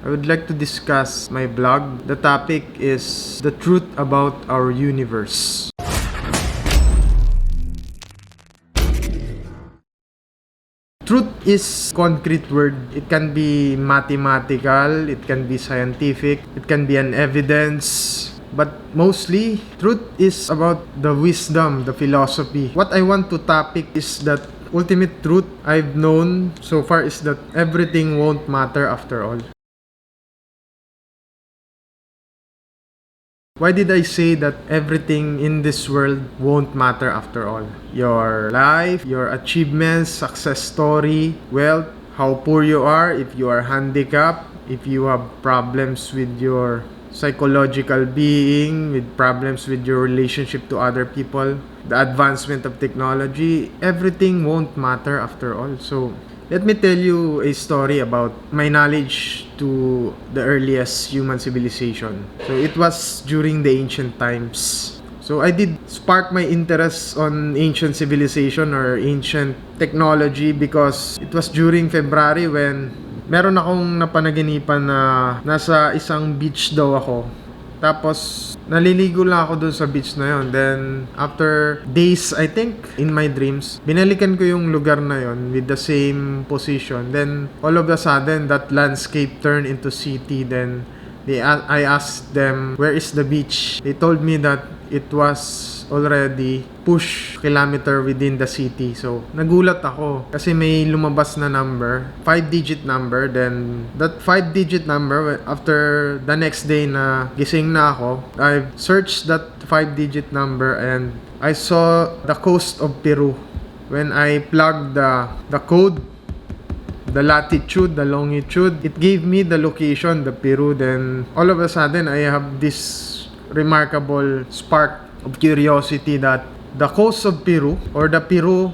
I would like to discuss my blog. The topic is the truth about our universe. Truth is concrete word. It can be mathematical, it can be scientific, it can be an evidence. But mostly, truth is about the wisdom, the philosophy. What I want to topic is that ultimate truth I've known so far is that everything won't matter after all. Why did I say that everything in this world won't matter after all? Your life, your achievements, success story, wealth, how poor you are, if you are handicapped, if you have problems with your psychological being, with problems with your relationship to other people, the advancement of technology, everything won't matter after all. So let me tell you a story about my knowledge to the earliest human civilization. So it was during the ancient times. So I did spark my interest on ancient civilization or ancient technology because it was during February when meron akong napanaginipan na nasa isang beach daw ako. Tapos, naliligo lang ako dun sa beach na yon. Then, after days, I think, in my dreams, binalikan ko yung lugar na yon with the same position. Then, all of a sudden, that landscape turned into city. Then, I asked them, where is the beach? They told me that it was already push kilometer within the city. So, nagulat ako kasi may lumabas na number, 5-digit number. Then, that 5-digit number, after the next day na gising na ako, I searched that 5-digit number and I saw the coast of Peru. When I plugged the code, the latitude, the longitude, it gave me the location, the Peru. Then, all of a sudden, I have this remarkable spark of curiosity that the coast of Peru, or the Peru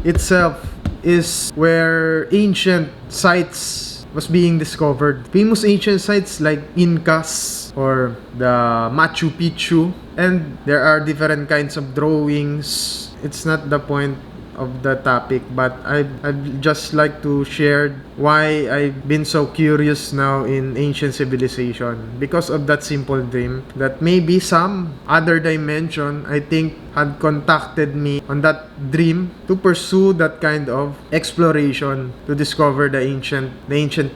itself, is where ancient sites was being discovered. Famous ancient sites like Incas or the Machu Picchu, and there are different kinds of drawings. It's not the point of the topic, but I'd just like to share why I've been so curious now in ancient civilization, because of that simple dream that maybe some other dimension, I think, had contacted me on that dream to pursue that kind of exploration, to discover the ancient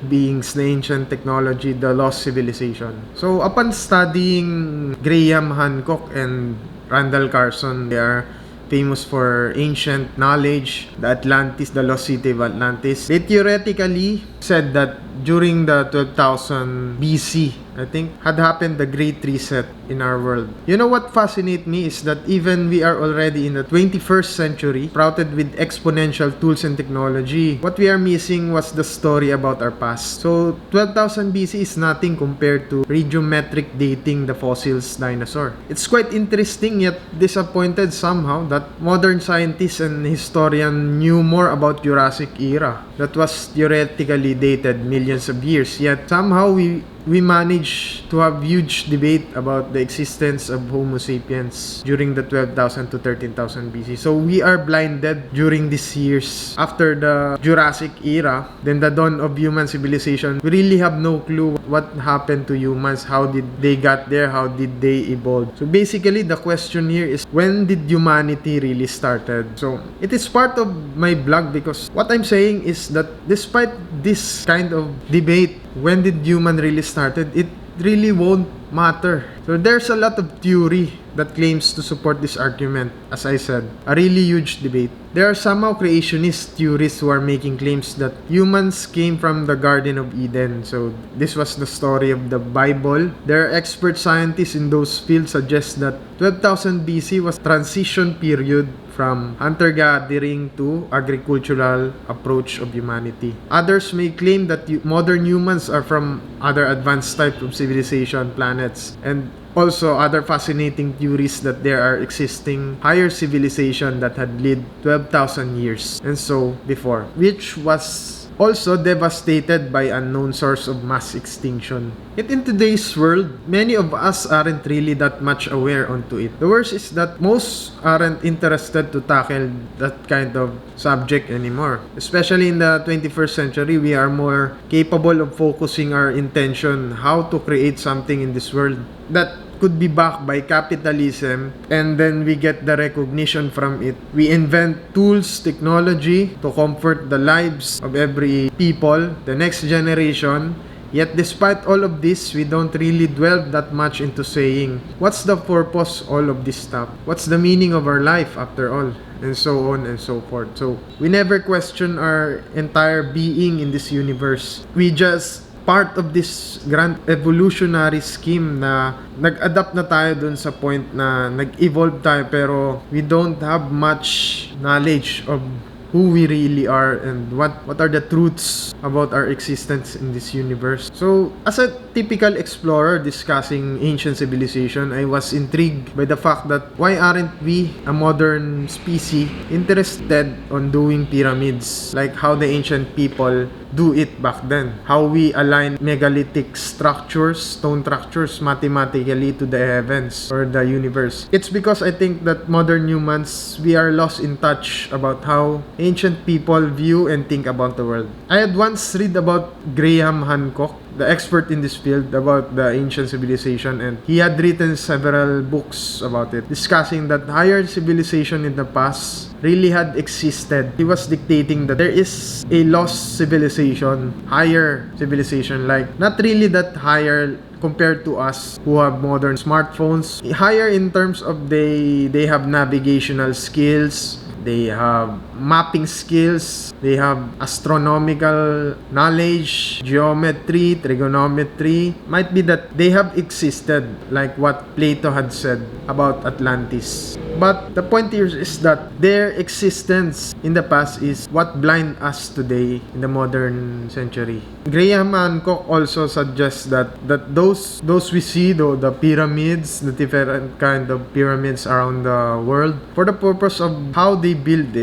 beings, the ancient technology, the lost civilization. So upon studying Graham Hancock and Randall Carson, they are famous for ancient knowledge, the Atlantis, the lost city of Atlantis. They theoretically said that during the 12,000 BC, I think, had happened the Great Reset in our world. You know what fascinates me is that even we are already in the 21st century, sprouted with exponential tools and technology. What we are missing was the story about our past. So, 12,000 BC is nothing compared to radiometric dating the fossils dinosaur. It's quite interesting yet disappointed somehow that modern scientists and historians knew more about Jurassic era that was theoretically dated millions of years. Yet somehow we managed to have huge debate about the existence of Homo sapiens during the 12,000 to 13,000 BC. So we are blinded during these years. After the Jurassic era, then the dawn of human civilization, we really have no clue what happened to humans, how did they got there, how did they evolve. So basically, the question here is, when did humanity really started? So it is part of my blog because what I'm saying is that despite this kind of debate, when did human really started, it really won't matter. So there's a lot of theory that claims to support this argument. As I said, a really huge debate. There are somehow creationist theorists who are making claims that humans came from the Garden of Eden. So this was the story of the Bible. There are expert scientists in those fields suggest that 12,000 BC was transition period from hunter-gathering to agricultural approach of humanity. Others may claim that modern humans are from other advanced types of civilization planets, and also other fascinating theories that there are existing higher civilization that had lived 12,000 years and so before, which was also devastated by unknown source of mass extinction. Yet in today's world, many of us aren't really that much aware onto it. The worst is that most aren't interested to tackle that kind of subject anymore. Especially in the 21st century, we are more capable of focusing our intention how to create something in this world that could be backed by capitalism, and then we get the recognition from it. We invent tools, technology to comfort the lives of every people, the next generation. Yet despite all of this, we don't really dwell that much into saying, what's the purpose all of this stuff? What's the meaning of our life after all? And so on and so forth. So we never question our entire being in this universe. We just part of this grand evolutionary scheme na nag-adapt na tayo dun sa point na nag-evolve tayo pero we don't have much knowledge of who we really are and what are the truths about our existence in this universe. So, as a typical explorer discussing ancient civilization, I was intrigued by the fact that why aren't we, a modern species, interested on doing pyramids like how the ancient people do it back then? How we align megalithic structures, stone structures, mathematically to the heavens or the universe. It's because I think that modern humans, we are lost in touch about how ancient people view and think about the world. I had once read about Graham Hancock, the expert in this field about the ancient civilization, and he had written several books about it, discussing that higher civilization in the past really had existed. He was dictating that there is a lost civilization, higher civilization, like not really that higher compared to us who have modern smartphones, higher in terms of they have navigational skills, they have mapping skills, they have astronomical knowledge, geometry, trigonometry. Might be that they have existed, like what Plato had said about Atlantis. But the point here is that their existence in the past is what blind us today in the modern century. Graham Hancock also suggests that those we see, though, the pyramids, the different kind of pyramids around the world, for the purpose of how they build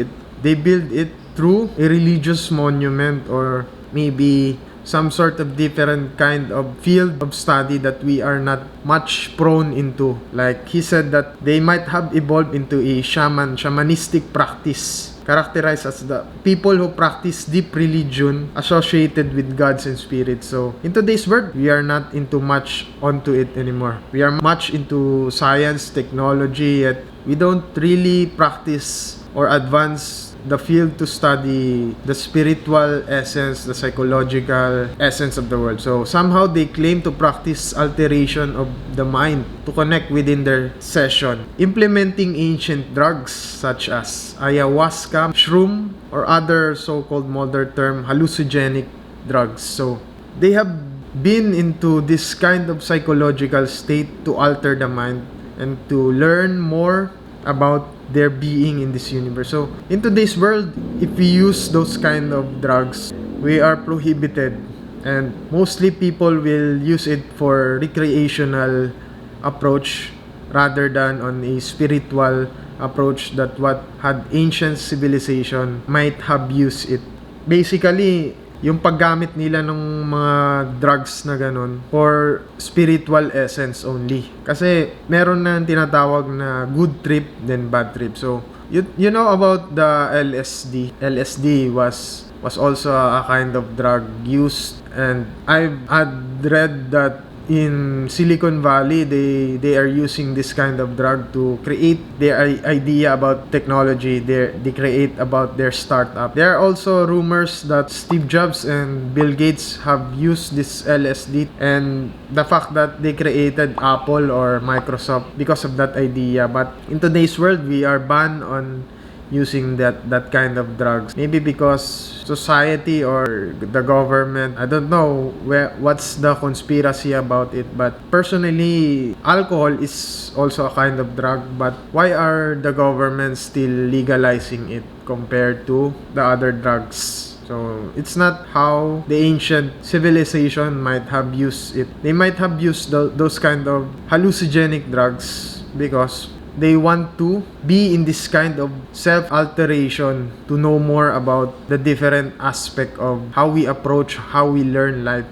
it through a religious monument or maybe some sort of different kind of field of study that we are not much prone into. Like he said that they might have evolved into a shamanistic practice, characterized as the people who practice deep religion associated with gods and spirits. So in today's world, we are not into much onto it anymore. We are much into science, technology, yet we don't really practice or advance the field to study the spiritual essence, the psychological essence of the world. So somehow they claim to practice alteration of the mind to connect within their session, implementing ancient drugs such as ayahuasca, shroom, or other so-called modern term hallucinogenic drugs. So they have been into this kind of psychological state to alter the mind and to learn more about their being in this universe. So in today's world, if we use those kind of drugs, we are prohibited, and mostly people will use it for recreational approach rather than on a spiritual approach that what had ancient civilization might have used it. Basically, yung paggamit nila ng mga drugs na ganun for spiritual essence only. Kasi meron na tinatawag na good trip then bad trip. So, you know about the LSD. LSD was also a kind of drug used, and I've had read that in Silicon Valley, they are using this kind of drug to create their idea about technology. They create about their startup. There are also rumors that Steve Jobs and Bill Gates have used this LSD, and the fact that they created Apple or Microsoft because of that idea. But in today's world, we are banned on using that kind of drugs. Maybe because society or the government, I don't know what's the conspiracy about it, but personally, alcohol is also a kind of drug. But why are the government still legalizing it compared to the other drugs? So it's not how the ancient civilization might have used it. They might have used those kind of hallucinogenic drugs because they want to be in this kind of self-alteration to know more about the different aspect of how we approach, how we learn life.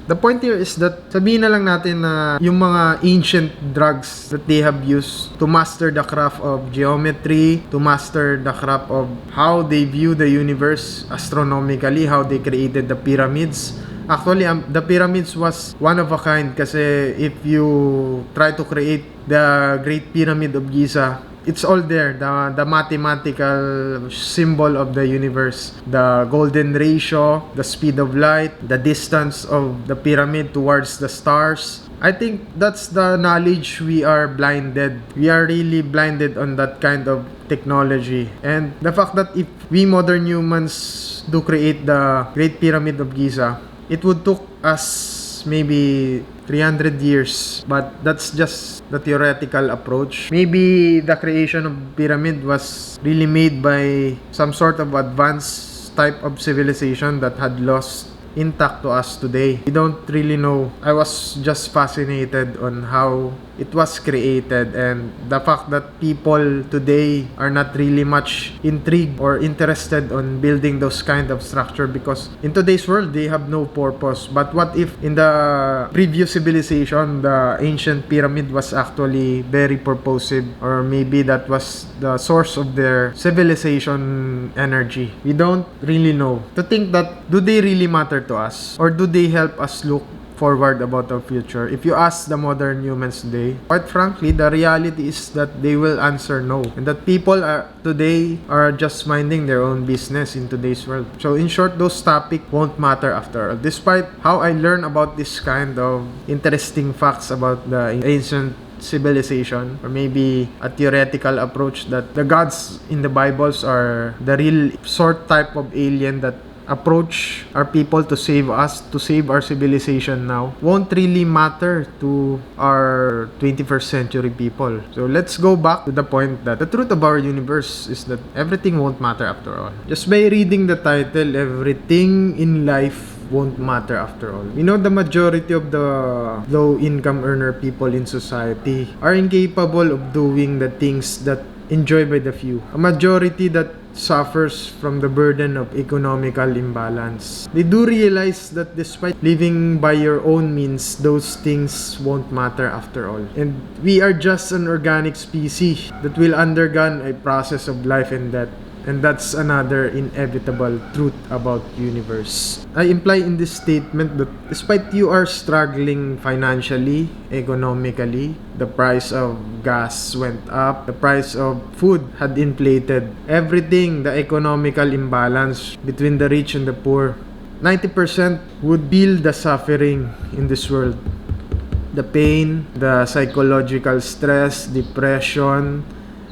The point here is that sabihin na lang natin na yung mga ancient drugs that they have used to master the craft of geometry, to master the craft of how they view the universe astronomically, how they created the pyramids. Actually, the pyramids was one of a kind kasi if you try to create the Great Pyramid of Giza, it's all there, the mathematical symbol of the universe, the golden ratio, the speed of light, the distance of the pyramid towards the stars. I think that's the knowledge we are blinded. We are really blinded on that kind of technology. And the fact that if we modern humans do create the Great Pyramid of Giza, it would took us maybe 300 years, but that's just the theoretical approach. Maybe the creation of pyramid was really made by some sort of advanced type of civilization that had lost intact to us today. We don't really know. I was just fascinated on how it was created, and the fact that people today are not really much intrigued or interested on building those kind of structure because in today's world they have no purpose. But what if in the previous civilization the ancient pyramid was actually very purposive, or maybe that was the source of their civilization energy? We don't really know. To think that, do they really matter to us, or do they help us look forward about our future? If you ask the modern humans today, quite frankly, the reality is that they will answer no, and that people today are just minding their own business in today's world. So in short, those topics won't matter after all. Despite how I learn about this kind of interesting facts about the ancient civilization, or maybe a theoretical approach that the gods in the Bibles are the real sort type of alien that approach our people to save us, to save our civilization now, won't really matter to our 21st century people. So let's go back to the point that the truth of our universe is that everything won't matter after all. Just by reading the title, everything in life won't matter after all. We know the majority of the low-income earner people in society are incapable of doing the things that enjoyed by the few. A majority that suffers from the burden of economical imbalance. They do realize that despite living by your own means, those things won't matter after all. And we are just an organic species that will undergo a process of life and death. And that's another inevitable truth about universe. I imply in this statement that despite you are struggling financially, economically, the price of gas went up, the price of food had inflated, everything, the economical imbalance between the rich and the poor, 90% would feel the suffering in this world. The pain, the psychological stress, depression,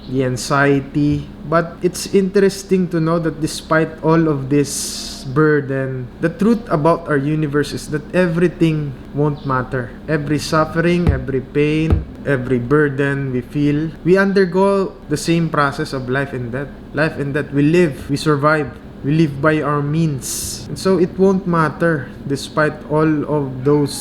the anxiety. But it's interesting to know that despite all of this burden, the truth about our universe is that everything won't matter. Every suffering, every pain, every burden we feel, we undergo the same process of life and death. Life and death. We live, we survive, we live by our means. And so it won't matter despite all of those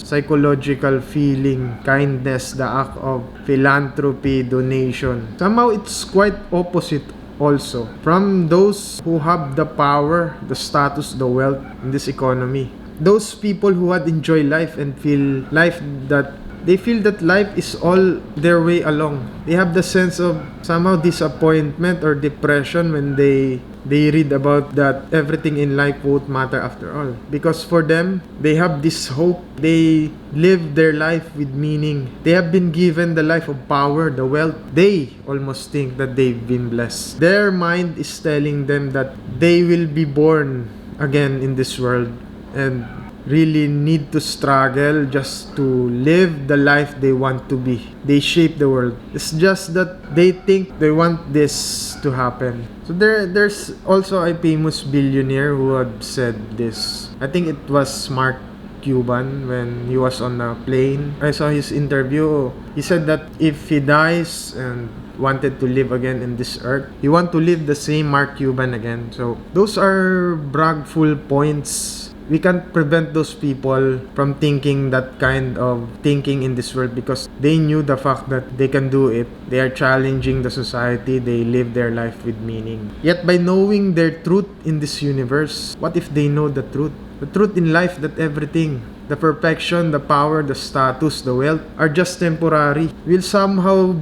psychological feeling, kindness, the act of philanthropy, donation. Somehow it's quite opposite also from those who have the power, the status, the wealth in this economy. Those people who had enjoyed life and feel life that they feel that life is all their way along. They have the sense of somehow disappointment or depression when they read about that everything in life won't matter after all. Because for them, they have this hope. They live their life with meaning. They have been given the life of power, the wealth. They almost think that they've been blessed. Their mind is telling them that they will be born again in this world and really need to struggle just to live the life they want to be. They shape the world. It's just that they think they want this to happen. So there's also a famous billionaire who had said this. I think it was Mark Cuban when he was on a plane. I saw his interview. He said that if he dies and wanted to live again in this earth. You want to live the same Mark Cuban again. So those are bragful points. We can't prevent those people from thinking that kind of thinking in this world because they knew the fact that they can do it. They are challenging the society. They live their life with meaning. Yet by knowing their truth in this universe, what if they know the truth? The truth in life that everything, the perfection, the power, the status, the wealth are just temporary. We'll somehow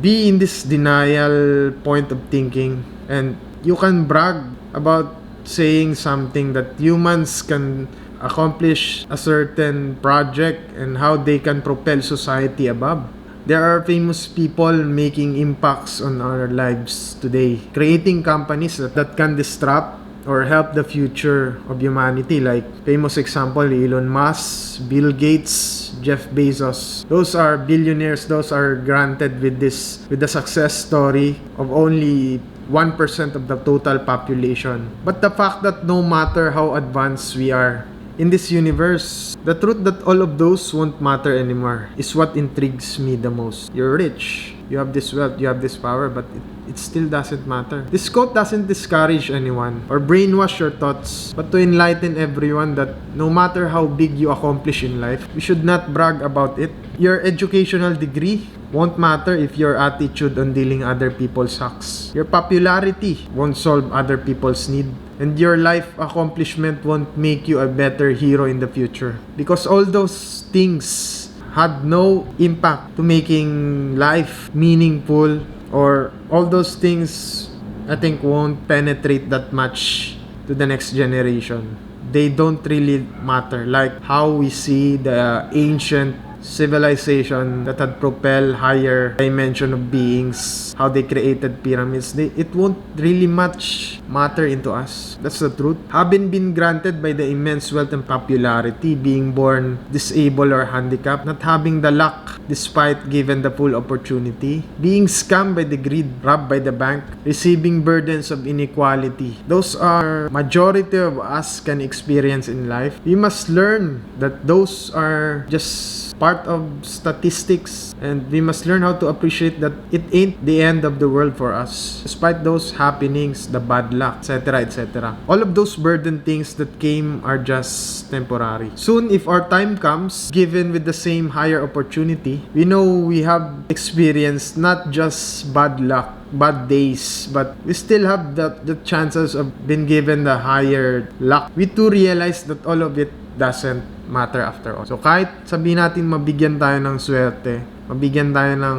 be in this denial point of thinking, and you can brag about saying something that humans can accomplish a certain project and how they can propel society above. There are famous people making impacts on our lives today, creating companies that can disrupt or help the future of humanity, like famous example Elon Musk, Bill Gates, Jeff Bezos. Those are billionaires. Those are granted with the success story of only 1% of the total population. But the fact that no matter how advanced we are in this universe, the truth that all of those won't matter anymore is what intrigues me the most. You're rich, you have this wealth, you have this power, but it still doesn't matter. This quote doesn't discourage anyone or brainwash your thoughts, but to enlighten everyone that no matter how big you accomplish in life, you should not brag about it. Your educational degree won't matter if your attitude on dealing other people's sucks. Your popularity won't solve other people's need. And your life accomplishment won't make you a better hero in the future. Because all those things had no impact to making life meaningful, or all those things I think won't penetrate that much to the next generation. They don't really matter. Like how we see the ancient civilization that had propelled higher dimension of beings, how they created pyramids, it won't really much matter into us. That's the truth. Having been granted by the immense wealth and popularity, being born disabled or handicapped, not having the luck despite given the full opportunity, being scammed by the greed, robbed by the bank, receiving burdens of inequality, those are majority of us can experience in life. We must learn that those are just part of statistics, and we must learn how to appreciate that it ain't the end of the world for us. Despite those happenings, the bad luck, etc., etc. All of those burden things that came are just temporary. Soon, if our time comes, given with the same higher opportunity, we know we have experienced not just bad luck, bad days, but we still have the chances of being given the higher luck. We too realize that all of it doesn't matter after all. So kahit sabihin natin mabigyan tayo ng swerte, mabigyan tayo ng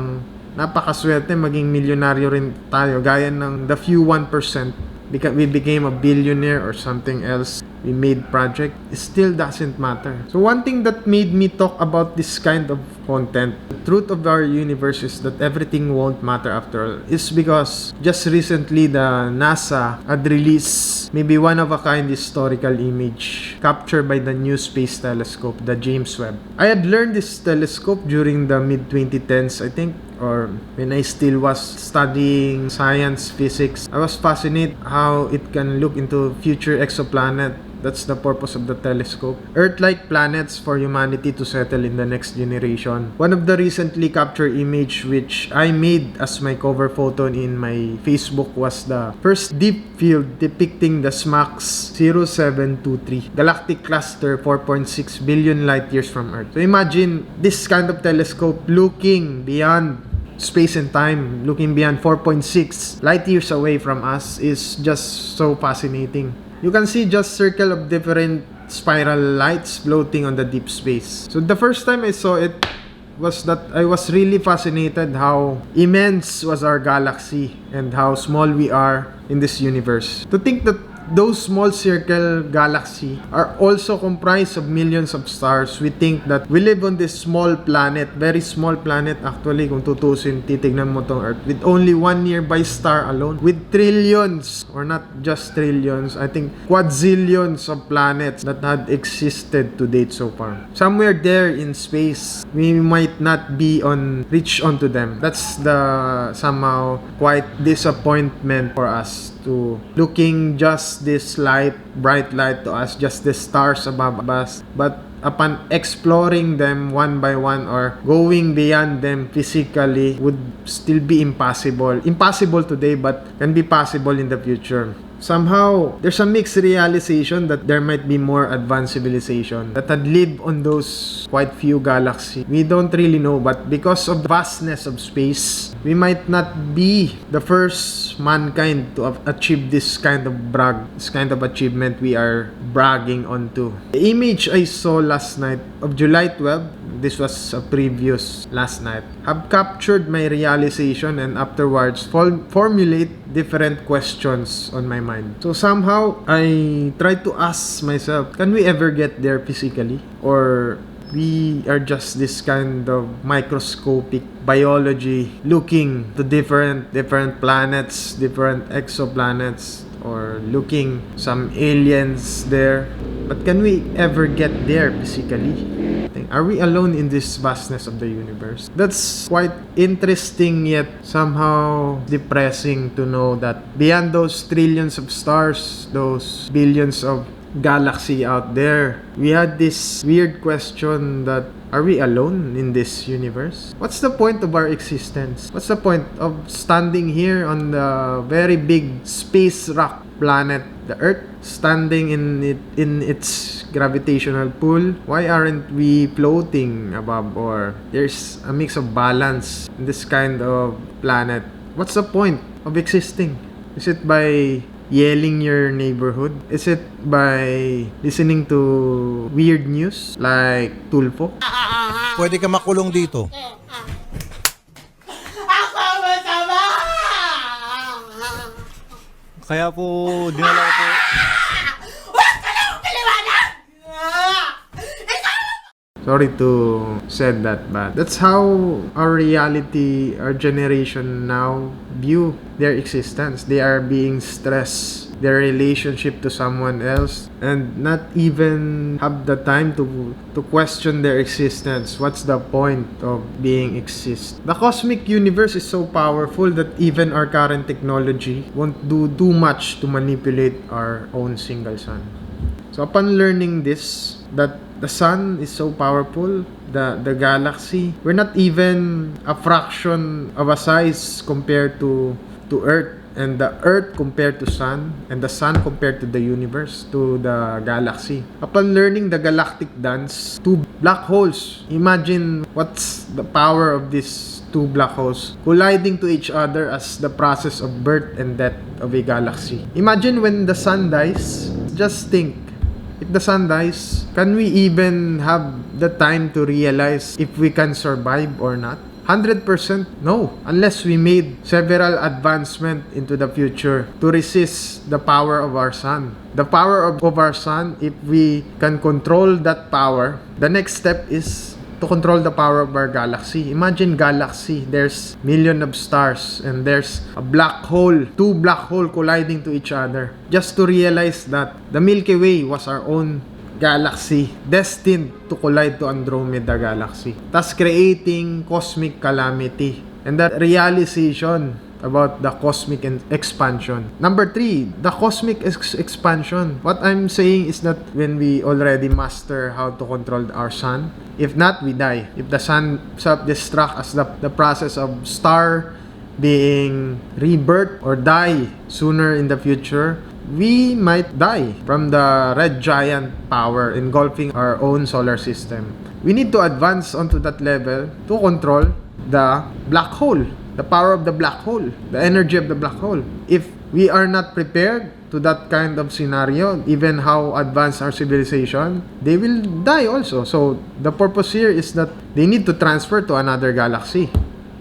napakaswerte, maging milyonaryo rin tayo, gaya ng the few 1%, because we became a billionaire or something else, we made project, it still doesn't matter. So one thing that made me talk about this kind of content, the truth of our universe is that everything won't matter after all, is because just recently the NASA had released maybe one of a kind historical image captured by the new space telescope, the James Webb. I had learned this telescope during the mid-2010s, I think, or when I still was studying science, physics. I was fascinated how it can look into future exoplanet. That's the purpose of the telescope. Earth-like planets for humanity to settle in the next generation. One of the recently captured image which I made as my cover photo in my Facebook was the first deep field depicting the SMACS 0723 galactic cluster 4.6 billion light years from Earth. So imagine this kind of telescope looking beyond space and time, looking beyond 4.6 light years away from us, is just so fascinating. You can see just circle of different spiral lights floating on the deep space. So the first time I saw it was that I was really fascinated how immense was our galaxy and how small we are in this universe. To think that those small circle galaxy are also comprised of millions of stars. We think that we live on this small planet, very small planet actually kung tutusin, titignan mo tong Earth, with only one nearby star alone, with trillions, or not just trillions, I think quadrillions of planets that had existed to date so far. Somewhere there in space, we might not be reach onto them. That's the somehow quite disappointment for us, to looking just this light, bright light to us, just the stars above us, but upon exploring them one by one or going beyond them physically would still be impossible. Impossible today, but can be possible in the future. Somehow, there's a mixed realization that there might be more advanced civilization that had lived on those quite few galaxies. We don't really know, but because of the vastness of space, we might not be the first mankind to achieve this kind of achievement we are bragging onto. The image I saw last night of July 12, this was a previous last night, have captured my realization and afterwards formulate different questions on my mind. So somehow, I try to ask myself, can we ever get there physically? Or we are just this kind of microscopic biology looking to different planets, different exoplanets, or looking some aliens there. But can we ever get there physically? Are we alone in this vastness of the universe? That's quite interesting yet somehow depressing to know that beyond those trillions of stars, those billions of galaxy out there, we had this weird question that, are we alone in this universe? What's the point of our existence? What's the point of standing here on the very big space rock planet, the Earth, standing in its gravitational pull? Why aren't we floating above, or there's a mix of balance in this kind of planet? What's the point of existing? Is it by yelling your neighborhood? Is it by listening to weird news like Tulfo? Pwede ka makulong dito. Ako masama! Kaya po, dinala ko po. Huwag ka na akong kaliwanag! Sorry to said that, but that's how our reality, our generation now view their existence. They are being stressed, their relationship to someone else, and not even have the time to question their existence. What's the point of being exist? The cosmic universe is so powerful that even our current technology won't do too much to manipulate our own single sun. So upon learning this, that the sun is so powerful, the galaxy, we're not even a fraction of a size compared to Earth, and the Earth compared to sun, and the sun compared to the universe, to the galaxy. Upon learning the galactic dance, two black holes, imagine what's the power of these two black holes colliding to each other as the process of birth and death of a galaxy. Imagine when the sun dies, just think, if the sun dies, can we even have the time to realize if we can survive or not? 100% no, unless we made several advancements into the future to resist the power of our sun. The power of our sun, if we can control that power, the next step is to control the power of our galaxy. Imagine galaxy, there's million of stars, and there's a black hole, two black holes colliding to each other. Just to realize that the Milky Way was our own galaxy destined to collide to Andromeda galaxy, thus creating cosmic calamity. And that realization about the cosmic expansion. Number 3, the cosmic expansion. What I'm saying is that when we already master how to control our sun, if not, we die. If the sun self-destruct as the process of star being rebirth or die sooner in the future, we might die from the red giant power engulfing our own solar system. We need to advance onto that level to control the black hole, the power of the black hole, the energy of the black hole. If we are not prepared to that kind of scenario, even how advanced our civilization, they will die also. So the purpose here is that they need to transfer to another galaxy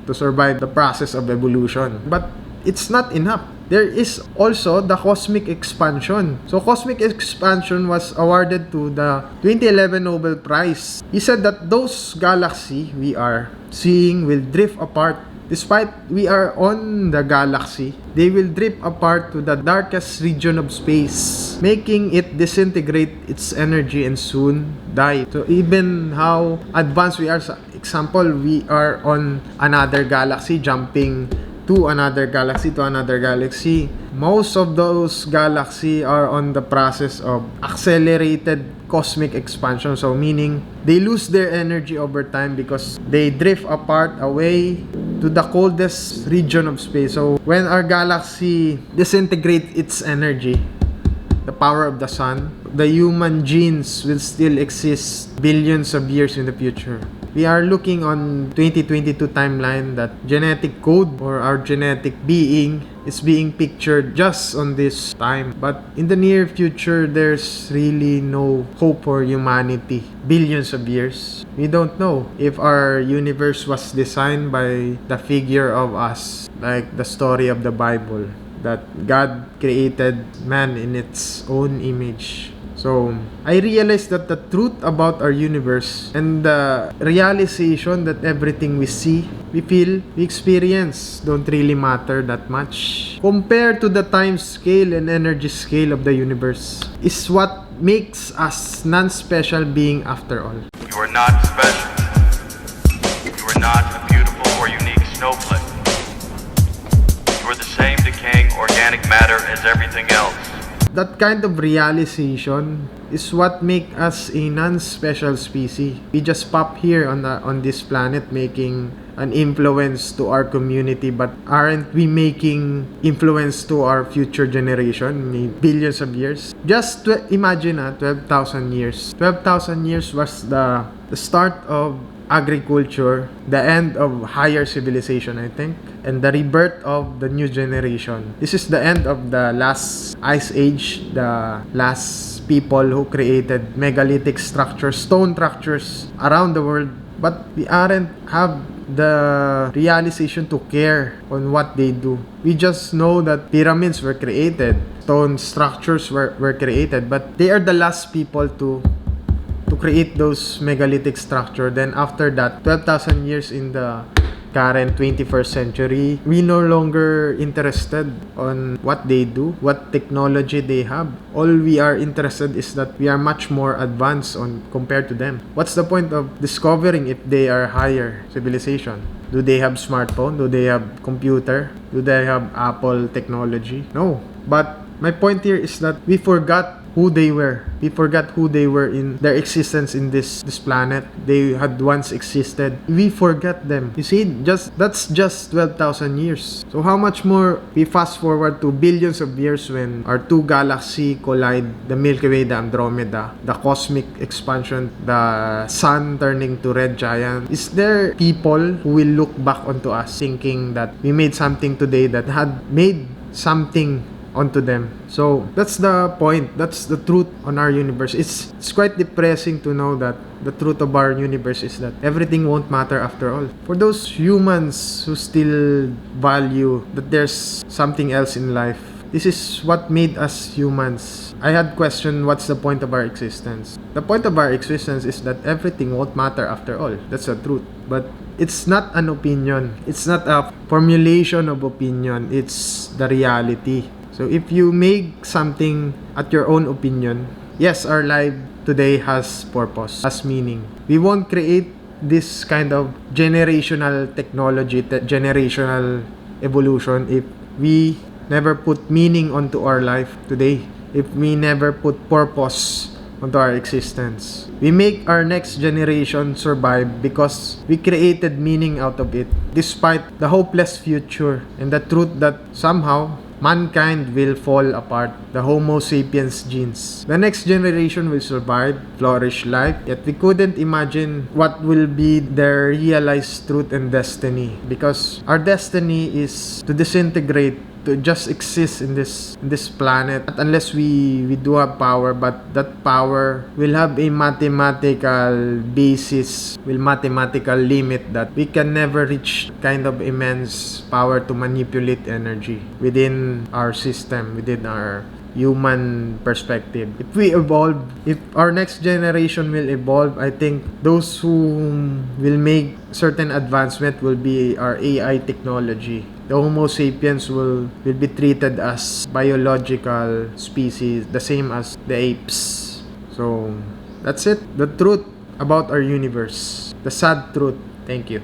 to survive the process of evolution. But it's not enough. There is also the cosmic expansion. So cosmic expansion was awarded to the 2011 Nobel Prize. He said that those galaxies we are seeing will drift apart. Despite we are on the galaxy, they will drift apart to the darkest region of space, making it disintegrate its energy and soon die. So even how advanced we are, for example, we are on another galaxy jumping to another galaxy. Most of those galaxy are on the process of accelerated cosmic expansion. So meaning they lose their energy over time because they drift apart away to the coldest region of space. So when our galaxy disintegrates its energy, the power of the sun, the human genes will still exist billions of years in the future. We are looking on 2022 timeline that genetic code or our genetic being is being pictured just on this time. But in the near future, there's really no hope for humanity. Billions of years. We don't know if our universe was designed by the figure of us, like the story of the Bible, that God created man in its own image. So, I realized that the truth about our universe and the realization that everything we see, we feel, we experience don't really matter that much compared to the time scale and energy scale of the universe is what makes us non-special being after all. You are not special. You are not a beautiful or unique snowflake. You are the same decaying organic matter as everything else. That kind of realization is what make us a non-special species. We just pop here on this planet making an influence to our community, but aren't we making influence to our future generation, billions of years? Just imagine 12,000 years. 12,000 years was the start of agriculture, the end of higher civilization, I think, and the rebirth of the new generation. This is the end of the last ice age, the last people who created megalithic structures, stone structures around the world, but we aren't have the realization to care on what they do. We just know that pyramids were created, stone structures were created, but they are the last people to create those megalithic structure. Then after that, 12,000 years in the current 21st century, we no longer interested on what they do, what technology they have. All we are interested is that we are much more advanced on compared to them. What's the point of discovering if they are higher civilization? Do they have smartphone? Do they have computer? Do they have Apple technology? No. But my point here is that we forgot who they were. We forgot who they were in their existence in this planet. They had once existed. We forgot them. You see, that's just 12,000 years. So how much more we fast forward to billions of years when our two galaxy collide, the Milky Way, the Andromeda, the cosmic expansion, the sun turning to red giant. Is there people who will look back onto us thinking that we made something today that had made something onto them? So that's the point. That's the truth on our universe. It's quite depressing to know that the truth of our universe is that everything won't matter after all. For those humans who still value that there's something else in life, this is what made us humans. I had questioned what's the point of our existence. The point of our existence is that everything won't matter after all. That's the truth. But it's not an opinion. It's not a formulation of opinion. It's the reality. So if you make something at your own opinion, yes, our life today has purpose, has meaning. We won't create this kind of generational technology, generational evolution if we never put meaning onto our life today, if we never put purpose onto our existence. We make our next generation survive because we created meaning out of it, despite the hopeless future and the truth that somehow mankind will fall apart, the Homo sapiens genes. The next generation will survive, flourish life, yet we couldn't imagine what will be their realized truth and destiny, because our destiny is to disintegrate, to just exist in this planet, unless we do have power, but that power will have a mathematical basis, will mathematical limit that we can never reach kind of immense power to manipulate energy within our system, within our human perspective. If we evolve, if our next generation will evolve, I think those who will make certain advancement will be our AI technology. The Homo sapiens will be treated as biological species, the same as the apes. So that's it. The truth about our universe. The sad truth. Thank you.